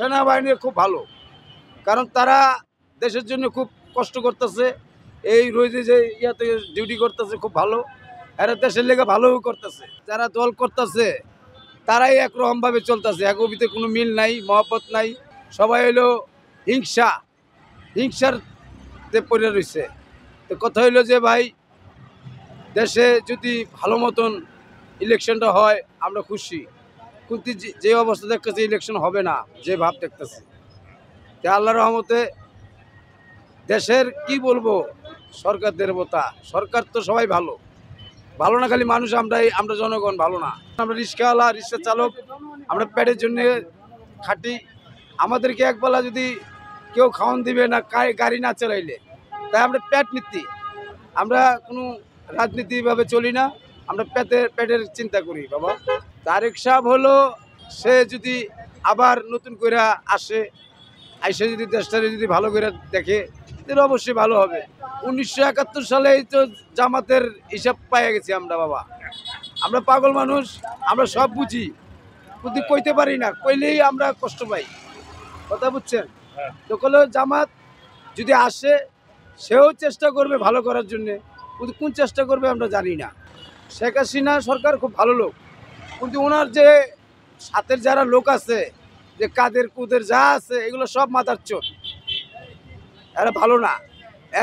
সেনাবাহিনী খুব ভালো, কারণ তারা দেশের জন্য খুব কষ্ট করতেছে। এই রোজে যে ইয়াতে ডিউটি করতেছে খুব ভালো, এরা দেশের লেগে ভালোও করতেছে। যারা দল করতেছে তারাই একরকমভাবে চলতেছে, একবিতে কোনো মিল নাই, মহব্বত নাই, সবাই হইলো হিংসার পড়ে রয়েছে। তো কথা হইলো যে ভাই, দেশে যদি ভালো মতন ইলেকশনটা হয় আমরা খুশি, কিন্তু যে অবস্থা দেখতেছি ইলেকশন হবে না, যে ভাব দেখতেছি। তে আল্লাহর রহমতে দেশের কি বলবো, সরকার দেবতা, সরকার তো সবাই ভালো, ভালো না খালি মানুষ, আমরা জনগণ ভালো না। আমরা রিক্সাওয়ালা, রিক্সা চালক, আমরা পেটের জন্য খাটি। আমাদেরকে একবেলা যদি কেউ খাওয়ান দিবে না, গাড়ি না চালাইলে, তাই আমরা পেট নীতি, আমরা কোনো রাজনীতিভাবে চলি না, আমরা পেটের চিন্তা করি বাবা। তারেক সাহেব হলো, সে যদি আবার নতুন করে আসে, আইসে যদি দেশটারে যদি ভালো করে দেখে, তাহলে অবশ্যই ভালো হবে। 1971 সালেই তো জামাতের হিসাব পাইয়া গেছি আমরা বাবা। আমরা পাগল মানুষ, আমরা সব বুঝি, কিন্তু কইতে পারি না, কইলেই আমরা কষ্ট পাই, কথা বুঝছেন? তো কল জামাত যদি আসে, সেও চেষ্টা করবে ভালো করার জন্যে, কিন্তু কোন চেষ্টা করবে আমরা জানি না। শেখ হাসিনা সরকার খুব ভালো লোক, কিন্তু ওনার যে সাথের যারা লোক আছে, যে কাদের কুদের যা আছে, এগুলো সব মাথার চোর, এরা ভালো না।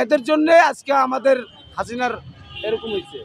এদের জন্যে আজকে আমাদের হাসিনার এরকম হয়েছে।